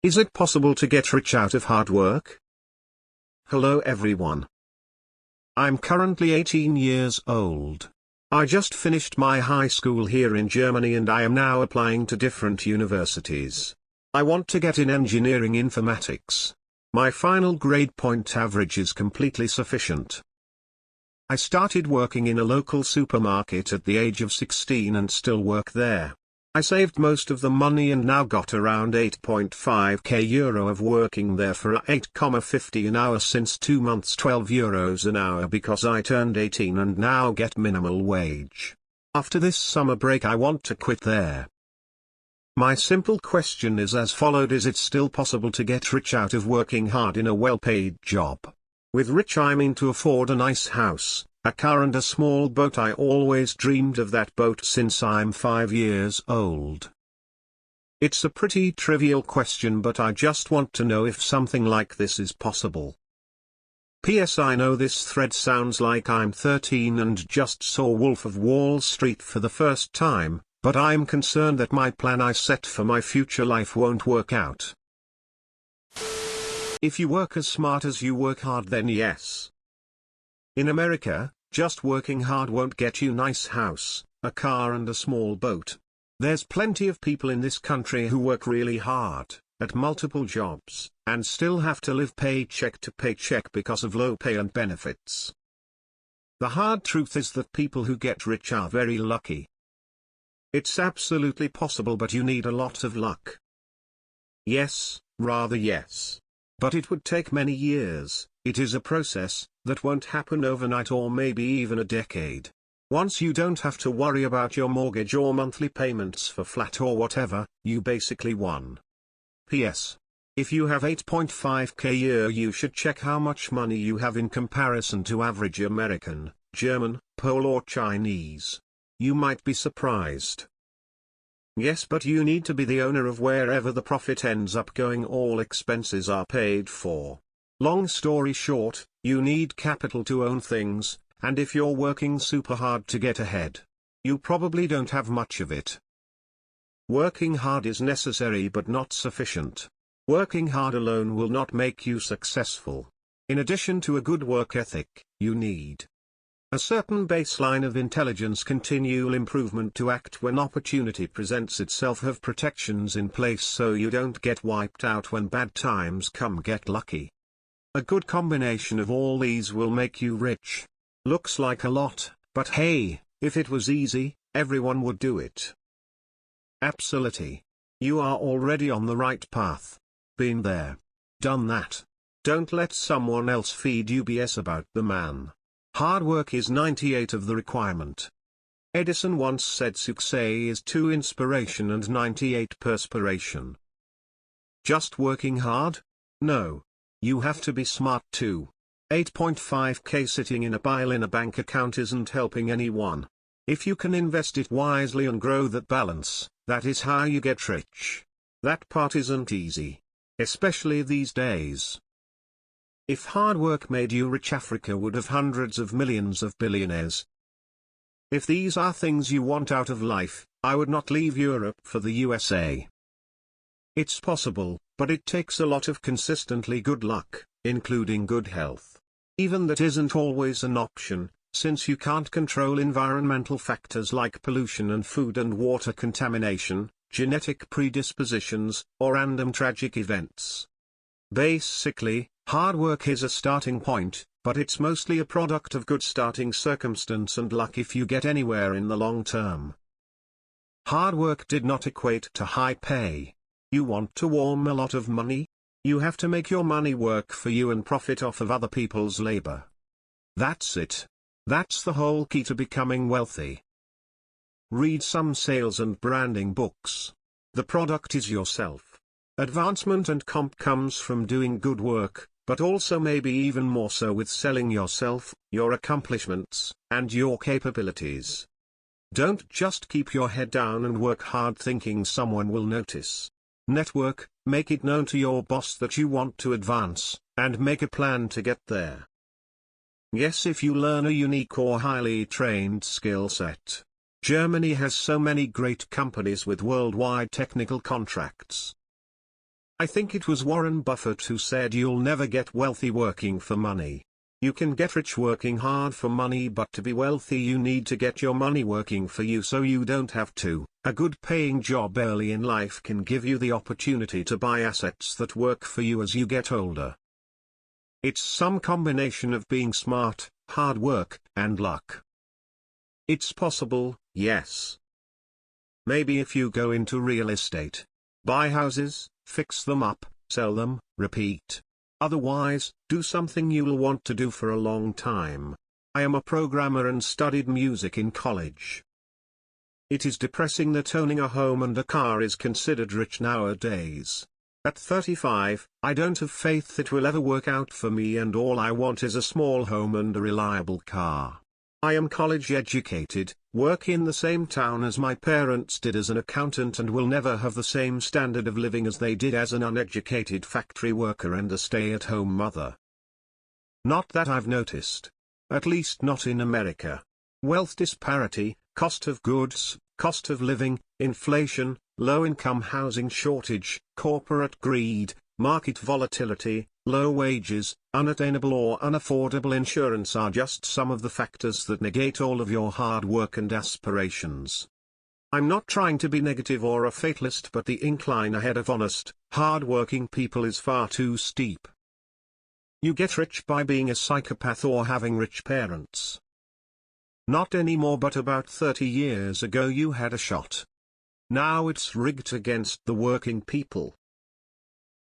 Is it possible to get rich out of hard work? Hello everyone. I'm currently 18 years old. I just finished my high school here in Germany and I am now applying to different universities. I want to get in engineering informatics. My final grade point average is completely sufficient. I started working in a local supermarket at the age of 16 and still work there. I saved most of the money and now got around 8.5k euro of working there for 8,50 an hour since 2 months, €12 an hour because I turned 18 and now get minimal wage. After this summer break I want to quit there. My simple question is as followed: is it still possible to get rich out of working hard in a well-paid job? With rich I mean to afford a nice house, a car and a small boat. I always dreamed of that boat since I'm 5 years old. It's a pretty trivial question, but I just want to know if something like this is possible. P.S. I know this thread sounds like I'm 13 and just saw Wolf of Wall Street for the first time, but I'm concerned that my plan I set for my future life won't work out. If you work as smart as you work hard, then yes. In America, just working hard won't get you a nice house, a car and a small boat. There's plenty of people in this country who work really hard, at multiple jobs, and still have to live paycheck to paycheck because of low pay and benefits. The hard truth is that people who get rich are very lucky. It's absolutely possible, but you need a lot of luck. Yes, rather yes. But it would take many years. It is a process that won't happen overnight or maybe even a decade. Once you don't have to worry about your mortgage or monthly payments for flat or whatever, you basically won. P.S. If you have 8.5k a year, you should check how much money you have in comparison to average American, German, Pole or Chinese. You might be surprised. Yes, but you need to be the owner of wherever the profit ends up going. All expenses are paid for. Long story short, you need capital to own things, and if you're working super hard to get ahead, you probably don't have much of it. Working hard is necessary but not sufficient. Working hard alone will not make you successful. In addition to a good work ethic, you need a certain baseline of intelligence, continual improvement to act when opportunity presents itself, have protections in place so you don't get wiped out when bad times come. Get lucky. A good combination of all these will make you rich. Looks like a lot, but hey, if it was easy, everyone would do it. Absolutely. You are already on the right path. Been there. Done that. Don't let someone else feed you BS about the man. Hard work is 98 of the requirement. Edison once said success is 2 inspiration and 98 perspiration. Just working hard? No. You have to be smart too. 8.5k sitting in a pile in a bank account isn't helping anyone. If you can invest it wisely and grow that balance, that is how you get rich. That part isn't easy. Especially these days. If hard work made you rich, Africa would have hundreds of millions of billionaires. If these are things you want out of life, I would not leave Europe for the USA. It's possible, but it takes a lot of consistently good luck, including good health. Even that isn't always an option, since you can't control environmental factors like pollution and food and water contamination, genetic predispositions, or random tragic events. Basically, hard work is a starting point, but it's mostly a product of good starting circumstance and luck if you get anywhere in the long term. Hard work did not equate to high pay. You want to warm a lot of money? You have to make your money work for you and profit off of other people's labor. That's it. That's the whole key to becoming wealthy. Read some sales and branding books. The product is yourself. Advancement and comp comes from doing good work, but also maybe even more so with selling yourself, your accomplishments, and your capabilities. Don't just keep your head down and work hard thinking someone will notice. Network, make it known to your boss that you want to advance, and make a plan to get there. Yes, if you learn a unique or highly trained skill set. Germany has so many great companies with worldwide technical contracts. I think it was Warren Buffett who said you'll never get wealthy working for money. You can get rich working hard for money, but to be wealthy you need to get your money working for you so you don't have to. A good paying job early in life can give you the opportunity to buy assets that work for you as you get older. It's some combination of being smart, hard work, and luck. It's possible, yes. Maybe if you go into real estate. Buy houses, fix them up, sell them, repeat. Otherwise, do something you'll want to do for a long time. I am a programmer and studied music in college. It is depressing that owning a home and a car is considered rich nowadays. At 35, I don't have faith it will ever work out for me, and all I want is a small home and a reliable car. I am college educated, work in the same town as my parents did as an accountant, and will never have the same standard of living as they did as an uneducated factory worker and a stay-at-home mother. Not that I've noticed. At least not in America. Wealth disparity, cost of goods, cost of living, inflation, low-income housing shortage, corporate greed, market volatility, low wages, unattainable or unaffordable insurance are just some of the factors that negate all of your hard work and aspirations. I'm not trying to be negative or a fatalist, but the incline ahead of honest, hard-working people is far too steep. You get rich by being a psychopath or having rich parents. Not anymore, but about 30 years ago you had a shot. Now it's rigged against the working people.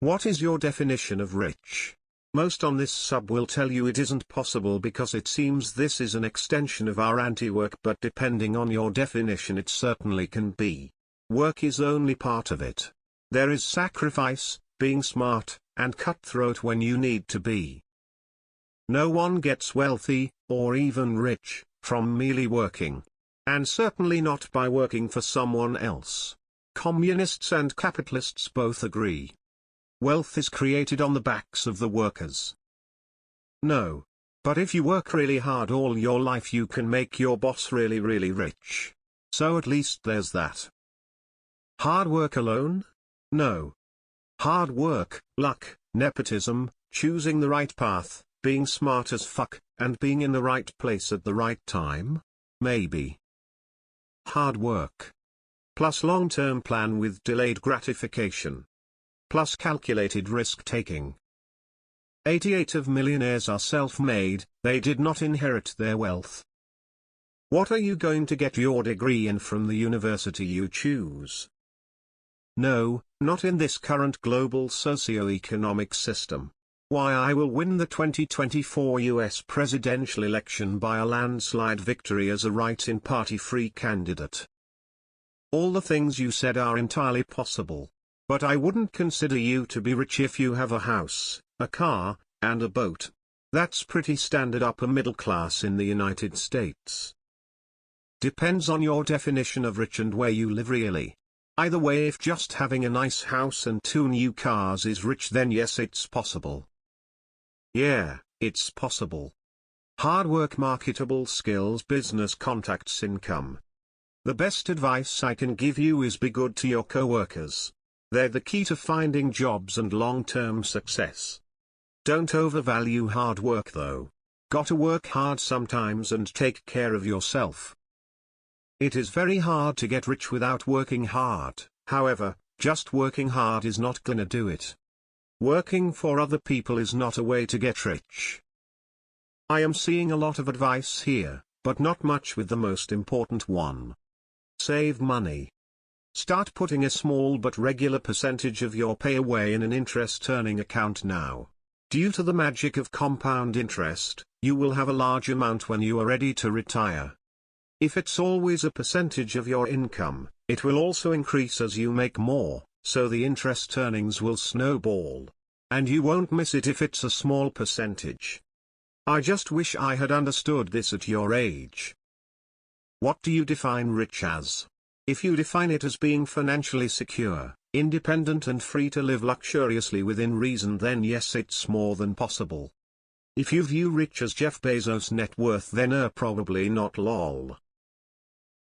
What is your definition of rich? Most on this sub will tell you it isn't possible because it seems this is an extension of our anti-work, but depending on your definition it certainly can be. Work is only part of it. There is sacrifice, being smart, and cutthroat when you need to be. No one gets wealthy, or even rich, from merely working. And certainly not by working for someone else. Communists and capitalists both agree. Wealth is created on the backs of the workers. No. But if you work really hard all your life you can make your boss really rich. So at least there's that. Hard work alone? No. Hard work, luck, nepotism, choosing the right path, being smart as fuck, and being in the right place at the right time? Maybe. Hard work. Plus long-term plan with delayed gratification. Plus calculated risk-taking. 88% of millionaires are self-made, they did not inherit their wealth. What are you going to get your degree in from the university you choose? No, not in this current global socio-economic system. Why, I will win the 2024 US presidential election by a landslide victory as a write-in party-free candidate. All the things you said are entirely possible. But I wouldn't consider you to be rich if you have a house, a car, and a boat. That's pretty standard upper middle class in the United States. Depends on your definition of rich and where you live really. Either way, if just having a nice house and 2 new cars is rich, then yes, it's possible. Yeah, it's possible. Hard work, marketable skills, business contacts, income. The best advice I can give you is be good to your coworkers. They're the key to finding jobs and long-term success. Don't overvalue hard work though. Gotta work hard sometimes and take care of yourself. It is very hard to get rich without working hard, however, just working hard is not gonna do it. Working for other people is not a way to get rich. I am seeing a lot of advice here, but not much with the most important one. Save money. Start putting a small but regular percentage of your pay away in an interest-earning account now. Due to the magic of compound interest, you will have a large amount when you are ready to retire. If it's always a percentage of your income, it will also increase as you make more, so the interest earnings will snowball. And you won't miss it if it's a small percentage. I just wish I had understood this at your age. What do you define rich as? If you define it as being financially secure, independent and free to live luxuriously within reason, then yes, it's more than possible. If you view rich as Jeff Bezos' net worth, then probably not, lol.